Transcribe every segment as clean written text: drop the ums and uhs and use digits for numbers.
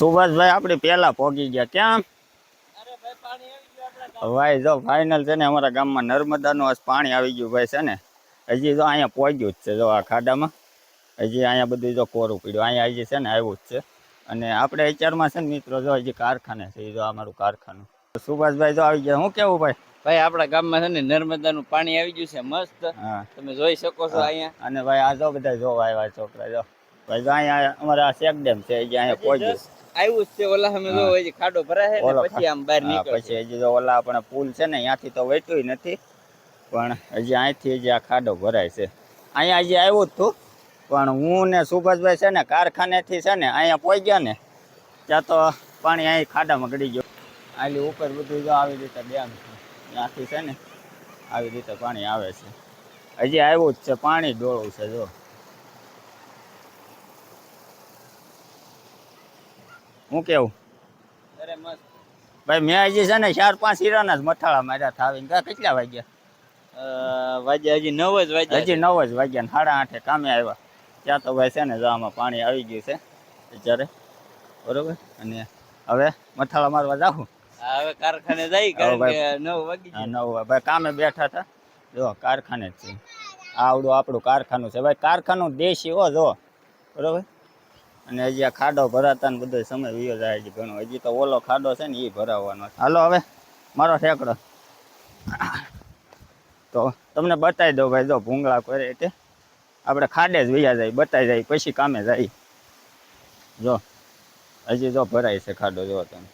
સુભાષભાઈ આપણે પેલા પહોંચી ગયા ક્યાં? ભાઈ જો ફાઇનલ છે ને અમારા ગામમાં નર્મદાનું આજ પાણી આવી ગયું ભાઈ છે ને. હજી જો અહીંયા પહોંચ્યું જ છે જો આ ખાડામાં. હજી અહીંયા બધું જો કોરું પડ્યું અહીંયા હજી છે ને આવ્યું જ છે. અને આપણે અત્યારમાં છે ને મિત્રો જો હજી કારખાને છે એ જો અમારું કારખાનું. સુભાષભાઈ જો આવી ગયા. શું કેવું ભાઈ? ભાઈ આપણા ગામમાં છે ને નર્મદાનું પાણી આવી ગયું છે મસ્ત. હા તમે જોઈ શકો છો અહીંયા. અને ભાઈ આ જો બધા જોવા આવ્યા છોકરા જો. ભાઈ જો અહીંયા અમારા ચેક ડેમ છે હજી અહીંયા પહોંચ્યું. આવ્યું છે ઓલા અમે જો હજી ખાડો ભરાય છે ને પછી આમ બહાર નીકળે પછી હજી જો ઓલા આપણે પુલ છે ને ત્યાંથી તો વેચ્યું નથી પણ હજી અહીંથી હજી આ ખાડો ભરાય છે. અહીંયા હજી આવ્યું જ હતું પણ હું ને સુભાષભાઈ છે ને કારખાનેથી છે ને અહીંયા પહોંચ્યા ને ત્યાં તો પાણી અહીં ખાડામાં ગળી ગયું. આલી ઉપર બધું જો આવી રીતે ડેમ છે ત્યાંથી છે ને આવી રીતે પાણી આવે છે. હજી આવ્યું જ છે પાણી ડોળું છે જો. હું કેવું? અરે મસ્ત ભાઈ મેં હજી છે ને 4-5 હીરાના જ મથાળા માર્યા હતા આવીને. કેટલા વાગ્યા? વાગ્યા હજી 9 જ વાગ્યા. હજી 9 જ વાગ્યા ને 8:30 કામે આવ્યા ત્યાં તો ભાઈ છે ને આમાં પાણી આવી ગયું છે અત્યારે બરોબર. અને હવે મથાળા મારવા જાઉં. હવે કારખાને જાય કારણ કે 9 વાગી ગયા. 9 ભાઈ કામે બેઠા હતા જો કારખાને જ છે. આવડું આપણું કારખાનું છે ભાઈ. કારખાનું દેશી હો જો બરોબર. અને હજી આ ખાડો ભરાતા ને બધો સમય વિયો જાય હજી ઘણો. હજી તો ઓલો ખાડો છે ને એ ભરાવવાનો. હાલો હવે મારો ઠેકડો તો તમને બતાવી દો ભાઈ. જો ભૂંગળા કરે એટલે આપણે ખાડે જ વૈયા જાય બતાવી જાય પછી કામે જાય. જો હજી જો ભરાય છે ખાડો જો તમે.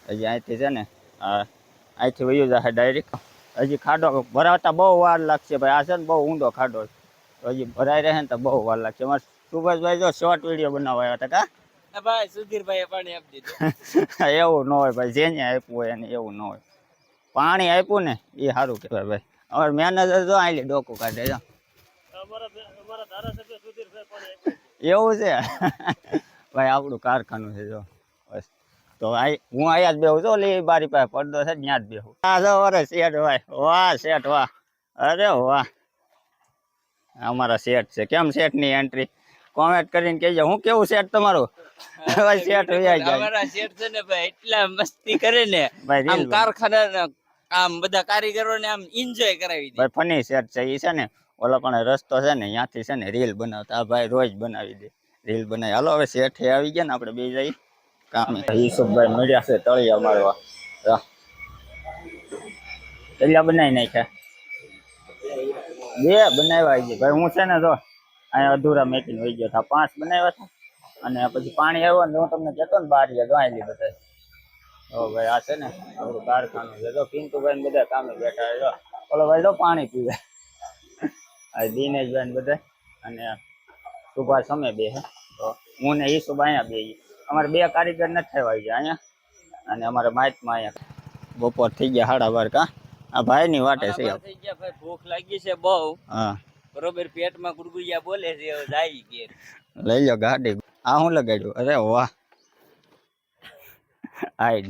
હજી અહીંથી છે ને અહીંથી વયું જાય ડાયરેક્ટ. હજી ખાડો ભરાવતા બહુ વાર લાગશે ભાઈ. આ છે ને બહુ ઊંડો ખાડો હજી ભરાઈ રહે ને તો બહુ વાર લાગશે. અમારે સુભાષભાઈ જો શોર્ટ વિડીયો બનાવવા આવ્યા હતા કા ભાઈ સુધીરભાઈ પાણી આપી દીધું. એવું ન હોય ભાઈ. જેને આપ્યું હોય એને એવું ન હોય. પાણી આપ્યું ને એ સારું કહેવાય ભાઈ. અમારે મેનેજર જો આલી ડોકું કાઢે જો. એવું છે ભાઈ. આપણું કારખાનું છે જો બસ. તો હું અહીંયા જ બેહું છું. લે બારી પાસે પડદો છે ત્યાં જ બેહું. હા જો અરે શેઠ ભાઈ. વાહ શેઠ વાહ. અરે વાહ અમારા શેઠ છે. કેમ શેઠની એન્ટ્રી કોમેન્ટ કરીને કહેજો. હું કેવું શેઠ તમારું? શેઠ અમારા શેઠ છે ને ભાઈ એટલા મસ્તી કરે ને આમ કારખાના આમ બધા કારીગરોને આમ એન્જોય કરાવી દે ભાઈ. ફની શેઠ છે એ છે ને ઓલા પણ રસ્તો છે ને ત્યાંથી છે ને રીલ બનાવતા. આ ભાઈ રોજ બનાવી દે રીલ બનાવી. હાલો હવે શેઠે આવી ગયા ને આપણે બે જઈ કામે. યુસુફભાઈ મળ્યા છે તળિયા મારવા. તળિયા બનાવી નાખ્યા. 2 બનાવ્યા છે ભાઈ. હું છે ને જો અહીંયા અધૂરા મેકીને વહી ગયો હતા. 5 બનાવ્યા હતા અને પછી પાણી આવ્યો ને હું તમને કહેતો ને બહાર ગયા જોઈ બધા. ઓ ભાઈ આ છે ને આપણું કારખાનું છે. જો પિન્ટુભાઈ ને બધા કામે બેઠા જો. ઓલો ભાઈ જો પાણી પીવે. આ દિનેશભાઈ ને બધા અને સુભાષ અમે બે હે. તો હું ને ઈસુબ અહીંયા બે. અમારે 2 કારીગર નથી થયા ગયા અહીંયા. અને અમારે માઇકમાં અહીંયા બપોર થઈ ગયા 12:30 કા. આ ભાઈ ની વાટે છે. થઈ ગયા ભાઈ. ભૂખ લાગી છે બહુ. હા બરોબર. પેટમાં ગુડગુડિયા બોલે છે. જાય કે લઈ લો ગાડી. આ હું લગાડ્યું? અરે વાહ હાઈડ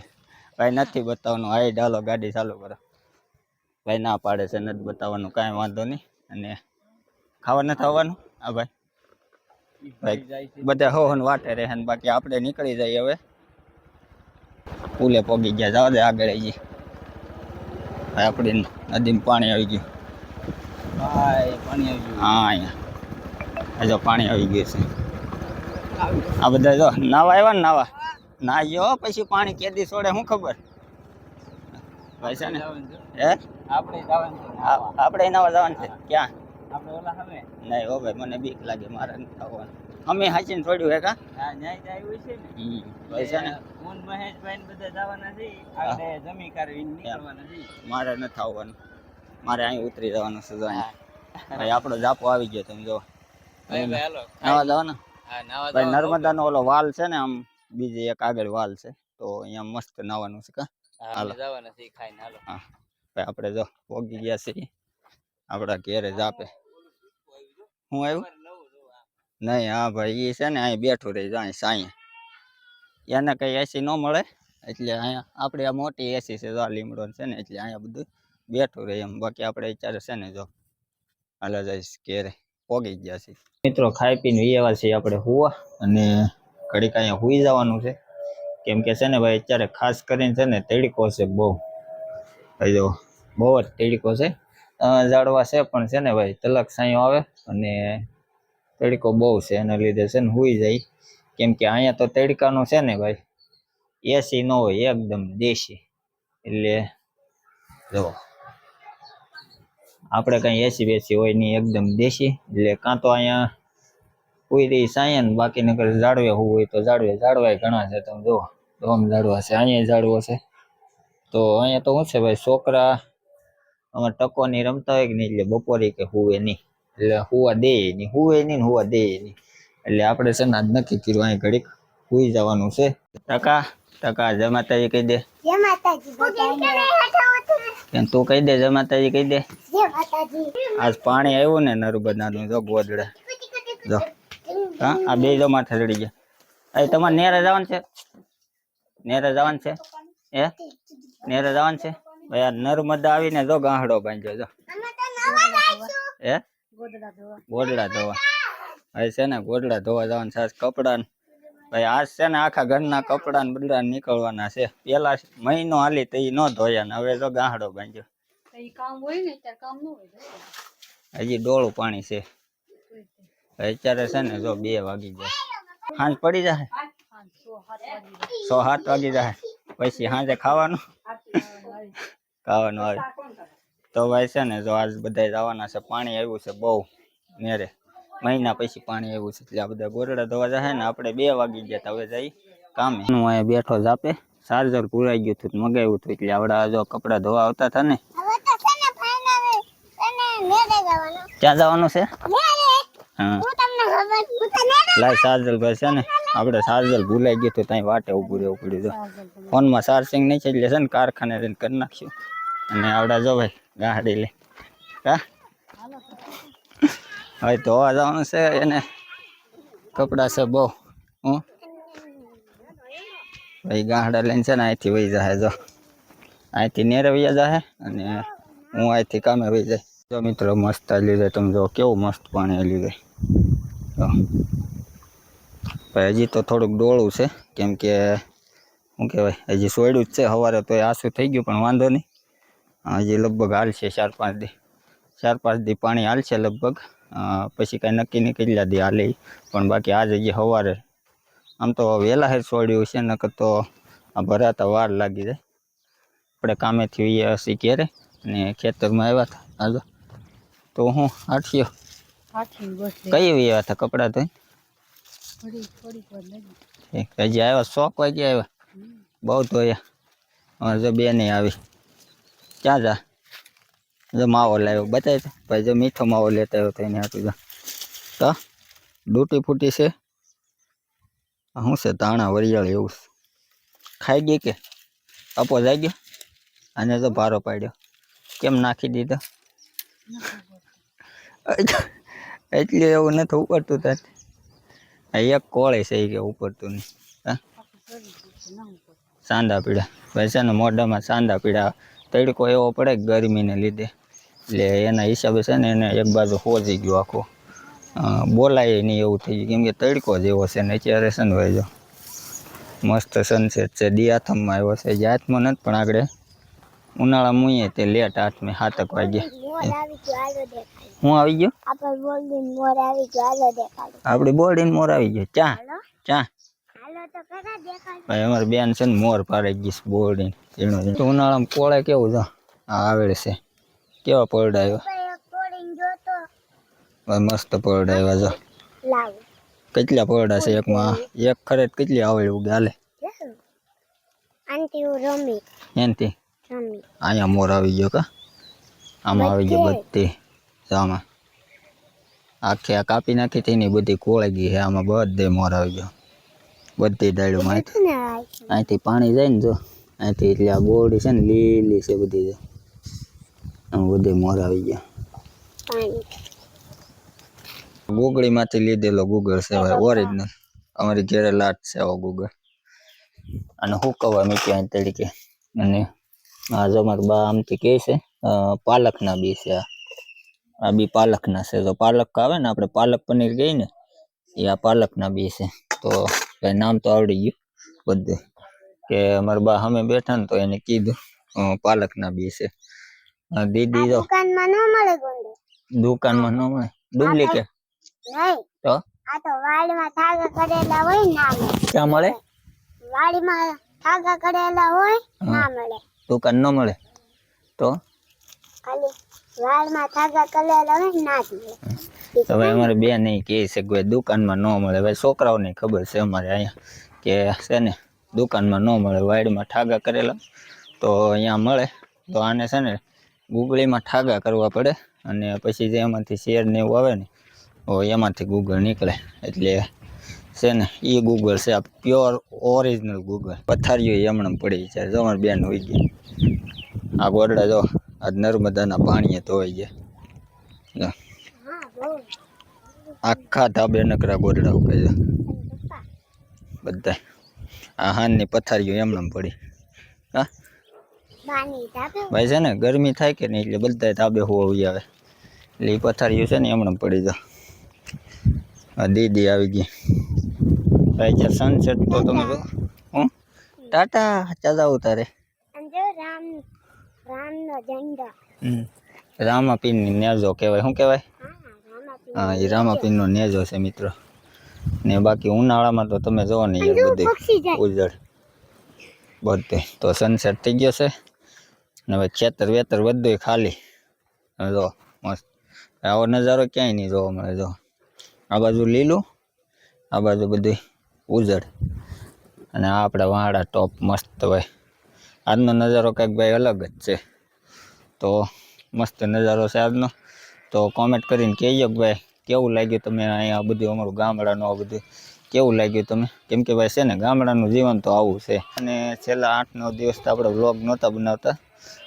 ભાઈ. નથી બતાવવાનું હાઈડ. હાલો ગાડી ચાલુ કરો. ભાઈ ના પાડે છે નથી બતાવવાનું. કાંઈ વાંધો નહીં. અને ખાવા નથી આવવાનું. હા ભાઈ ભાઈ બધા હોન વાટે રહે ને બાકી આપણે નીકળી જઈએ હવે. પુલે પોગી ગયા. જવા દે આગળ જઈએ ભાઈ. આપણી નદીમાં પાણી આવી ગયું. ભાઈ પાણી આવી ગયું. હા અહીંયા જો પાણી આવી ગયું છે. આ બધા જો નાવા આવ્યા ને નાવા ના ગયો પછી પાણી કેદી છોડે શું ખબર ભાઈ છે ને. હે આપણે નાવા જવાનું છે. ક્યાં? આપણે ઓલા હવે નહીં હો ભાઈ. મને બીક લાગે. મારે નથી આવવાનું. અમે હાચીને છોડ્યું હે કા? હા ન્યાય જાય હોય છે ને. ભાઈ છે ને હું મહેશભાઈ ને બધા જવાના છે. આપણે જમી કાઢી નીકળવાના છે. મારે નથી આવવાનું. મારે અહીં ઉતરી જવાનું છે. ભાઈ આપણો જાપો આવી ગયો. તમે જો નાવા જવાના. ભાઈ નર્મદાનો ઓલો વાલ છે ને આમ બીજી એક આગળ વાલ છે તો અહીંયા મસ્ત નાવાનું છે કા. હાલો જવાના છે ખાઈને. હાલો હા ભાઈ આપણે જો પોગી ગયા છીએ આપણા ઘેરે જાપે. હું આવ્યું નહીં? હા ભાઈ એ છે ને અહીં બેઠું રહી જાય સાંઈ. એને કઈ એસી ન મળે એટલે અહીંયા આપણે આ મોટી એસી છે જો લીમડો છે ને એટલે અહીંયા બધું બેઠું રહે એમ. બાકી આપણે અત્યારે છે ને જો હાલા જઈશ ઘેરે. પોગી ગયા છે મિત્રો. ખાઈ પીને વિયેવા છીએ આપણે હુવા અને ઘડીક અહીંયા હુઈ જવાનું છે. કેમ કે છે ને ભાઈ અત્યારે ખાસ કરીને છે ને તડકો છે બહુ. ભાઈ જો બહુ જ તડકો છે. ઝાડવા છે પણ છે ને ભાઈ તલક સાયો આવે અને તડકો બહુ છે એના લીધે છે ને હુઈ જાય. કેમ કે અહીંયા તો તડકાનું છે ને ભાઈ એસી ન હોય, એકદમ દેશી. એટલે જો આપણે કઈ એસી બેસી હોય નહીં, એકદમ દેશી. એટલે કાં તો અહીંયા કોઈ રહી સાયન, બાકી નકર ઝાડવે હું હોય તો ઝાડવાય ઘણા છે. તમે જુઓ આમ ઝાડવા છે, અહીંયા ઝાડવો છે. તો અહીંયા તો શું છે ભાઈ, છોકરા અમારે ટકોની રમતા હોય કે નહીં, એટલે બપોરે કે હુવે નહીં, એટલે હુવા દે નહીં, હુવે નહીં ને હુવા દે નહીં. એટલે આપણે છે ને આજ નક્કી કર્યું અહીં ઘડીક હુઈ જવાનું છે. ટકા જય માતાજી કહી દે. જય માતાજી કેમ તું કહી દે, જય માતાજી કહી દે. જય માતાજી આજ પાણી આવ્યું ને નર્મદાનું, જો ગોદડા જો. હા આ બે જો માથે ચડી ગયા. અહીં તમારે નેરે જવાનું છે, નેરે જવાનું છે, એ નેરે જવાનું છે ભાઈ. આ નર્મદા આવીને જો ગાંહડો બાંધ્યો જો. એ ગોદડા ધોવા હવે છે ને, ગોદડા ધોવા જવાનું છે. કપડા ભાઈ આજ છે ને આખા ઘરના કપડા ને બદલા નીકળવાના છે. પેલા મહિનો હાલી તો એ ન ધોયા ને હવે તો ગાંહડો બાંધ્યો. હજી ડોળું પાણી છે. અત્યારે છે ને જો 2 વાગી જાય, સાંજ પડી જાય, 6-7 વાગી જાય. પછી સાંજે ખાવાનું આવે તો ભાઈ છે ને જો આજ બધા જવાના છે. પાણી આવ્યું છે બહુ નેરે, મહિના પછી પાણી આવ્યું છે. એટલે આ બધા ગોરડા ધોવા જાય ને. આપણે 2 વાગી ગયા તો હવે જઈ કામે. હું અહીંયા બેઠો જાપે, ચાર્જર પુરાઈ ગયું હતું, મગાવ્યું હતું. એટલે આવડા જો કપડા ધોવા આવતા હતા ને. હવે તો છે ને ફાઇનલ તને મેરે જવાનું. ક્યાં જવાનું છે? મેરે હા હું તમને ખબર હું તને લાય ચાર્જર ભાઈ છે ને, આપણે ચાર્જર ભૂલાઈ ગયું હતું, ત્યાં વાટે ઉભું રહેવું પડ્યું. જો ફોનમાં ચાર્જિંગ નહીં છે એટલે છે ને કારખાને જઈને કરી નાખ્યું. અને આવડા જો ભાઈ ગાડી લે હા હવે ધોવા જવાનું છે એને. કપડા છે બહુ. હું ભાઈ ગાંહડા લઈને છે ને અહીંથી વહી જાય. જો અહીંથી નેરે વહી જાય અને હું અહીંથી કામે વહી જાય. જો મિત્રો મસ્ત હાલી જાય. તમે જો કેવું મસ્ત પાણી હાલી જાય. ભાઈ હજી તો થોડુંક ડોળું છે, કેમ કે શું કહેવાય, હજી સોયડું જ છે. સવારે તો આસું થઈ ગયું પણ વાંધો નહીં. હજી લગભગ હાલશે 4-5 દી, 4-5 દી પાણી હાલશે લગભગ. પછી કાંઈ નક્કી નહીં કેટલા દી હાલે. પણ બાકી આજ હજી સવારે આમ તો વહેલા હેર છોડ્યું છે, નકર તો આ ભરાતા વાર લાગી જાય. આપણે કામેથી વહીએ હસી ઘેરે અને ખેતરમાં આવ્યા હતા. હાલો તો હું આઠિયો કઈ આવ્યા હતા કપડાં તો હજી આવ્યા 100 વાગે આવ્યા. બહુ ધોયા. હવે જો 2 નહીં આવી. ક્યાં જા? જો માવો લાવ્યો બતાય ભાઈ. જો મીઠો માવો લેતા આવ્યો તો એને હાટું જા. તો ડૂટી ફૂટી છે. શું છે? ધાણા વરિયાળી એવું ખાઈ ગઈ કે અપો જાય ગયો? અને તો ભારો પાડ્યો. કેમ નાખી દીધો? એટલે એવું નથી ઉપડતું તાર. એક કોળી છે કે ઉપડતું નહીં. હા સાંદા પીડા ભાઈ છે ને, મોઢામાં સાંદા પીડા. તડકો એવો પડે ગરમીને લીધે, એટલે એના હિસાબે છે ને એને એક બાજુ હોજી ગયો આખો. બોલાય નહીં એવું થઈ ગયું, કેમ કે તડકો જેવો છે ને. અત્યારે છે ને ભાઈ જો મસ્ત સનસેટ છે. દી આથમમાં આવ્યો છે. જે હાથમાં નથી પણ આગળ ઉનાળા મુઈએ તે લેટ 8-7 વાગે. હું આવી ગયો? આપડી બોર્ડીન મોર આવી ગયો. ચા ચા ભાઈ અમારે બેન છે ને મોર પાડી ગઈ છે બોર્ડીન. ઉનાળામાં કોળે કેવું જો આવેલ છે. કેવા પરડા આવ્યા ભાઈ, મસ્ત પરડા આવ્યા. જો કેટલા પરડા છે એકમાં. એક ખરે કેટલી આવે ઉગે હાલે એનથી. અહીંયા મોર આવી ગયો કા? આમાં આવી ગયો બધી. આમાં આખી આ કાપી નાખી હતી ને બધી કોળાઈ ગઈ છે. આમાં બધે મોર આવી ગયો, બધી ડાળીઓમાં. અહીંથી પાણી જાય ને જો અહીંથી, એટલે આ બોરડી છે ને લીલી છે બધી. જો આમાં બધે મોર આવી ગયા. ગુગળીમાંથી લીધેલો ગુગળ છે ભાઈ, ઓરિજિનલ. અમારી ઘેરે લાટ છે આવો ગુગળ. અને હુકવવા મૂક્યા તરીકે. અને આ જો મારા બા આમથી કહે છે પાલકના બી છે. આ બી પાલકના છે. તો પાલક આવે ને, આપણે પાલક પનીર કહીએ ને, એ આ પાલકના બી છે. તો ભાઈ નામ તો આવડી ગયું બધું. કે મારા બા સામે બેઠા ને તો એને કીધું પાલકના બી છે. દીદી તો દુકાનમાં ન મળે ગુંડો. દુકાનમાં ન મળે ડુપ્લિકેટ નહીં, તો આ તો વાડીમાં થાગા કરેલા હોય ને ના મળે. ક્યાં મળે? વાડીમાં થાગા કરેલા હોય ના મળે. દુકાન ન મળે તો ખાલી વાડીમાં થાગા કરેલા હોય ને ના જ મળે. હવે અમારે બેન નહીં કહે છે કે દુકાનમાં ન મળે. ભાઈ છોકરાઓને ખબર છે અમારે અહીંયા કે છે ને દુકાનમાં ન મળે, વાડીમાં ઠાગા કરેલા તો અહીંયા મળે. તો આને છે ને ગુગળીમાં ઠાગા કરવા પડે અને પછી જે એમાંથી શેર ને એવું આવે ને તો એમાંથી ગુગળ નીકળે. એટલે છે ને એ ગુગળ છે, આ પ્યોર ઓરિજિનલ ગુગળ. પથારીઓ એમણે પડી છે. જો અમારી બેન હોઈ ગઈ. આ ગોરડા જો આજ નર્મદાના પાણીએ ધોવાઈ ગયા. જો આખા ધાબે નકરા ગોરડા ઉકાઈ જાય બધા. આ હાનની પથારીઓ એમણે પડી. હા બાની ધાબે ભાઈ છે ને ગરમી થાય કે નહીં એટલે બધા ધાબે હોવી આવે એટલે એ પથારીઓ છે ને એમણે પડી જાય. આ દીદી આવી ગઈ. ભાઈ ચાર સનસેટ તો તમે જો. હું ટાટા ચાદા ઉતારે. અને જો રામનો ઝંડો. રામાપીરની નેજો કહેવાય. શું કહેવાય? હા એ રામાપીરનો નેજો છે મિત્રો. ને બાકી ઉનાળામાં તો તમે જોવો ને યાર બધું ઉજળ બધે. તો સનસેટ થઈ ગયો છે ને હવે ખેતર વેતર બધું ખાલી. હવે જો મસ્ત આવો નજારો ક્યાંય નહીં જોવા મળે. જો આ બાજુ લીલું, આ બાજુ બધું ઉજળ અને આ આપણા વાડા ટોપ મસ્ત. ભાઈ આજનો નજારો કંઈક ભાઈ અલગ જ છે. તો મસ્ત નજારો છે આજનો. તો કોમેન્ટ કરીને કહેજો કે ભાઈ કેવું લાગ્યું તમે અહીંયા બધું અમારું ગામડાનું આ બધું કેવું લાગ્યું તમે. કેમ કે ભાઈ છે ને ગામડાનું જીવન તો આવું છે. અને છેલ્લા 8-9 દિવસ તો આપણે વ્લોગ નહોતા બનાવતા,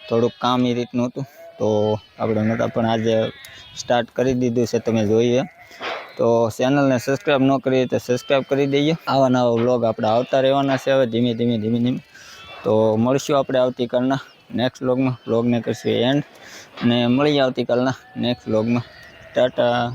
થોડુંક કામ એ રીતનું હતું તો આપણે નહોતા, પણ આજે સ્ટાર્ટ કરી દીધું છે તમે જોઈએ. તો ચેનલને સબસ્ક્રાઈબ ન કરી તો સબસ્ક્રાઈબ કરી દઈએ. આવા નવા વ્લોગ આપણે આવતા રહેવાના છે હવે ધીમે ધીમે. તો મળશું આપણે આવતીકાલના નેક્સ્ટ વ્લોગમાં. વ્લોગને કરશું એન્ડ અને મળીએ આવતીકાલના નેક્સ્ટ વ્લોગમાં. ટાટા.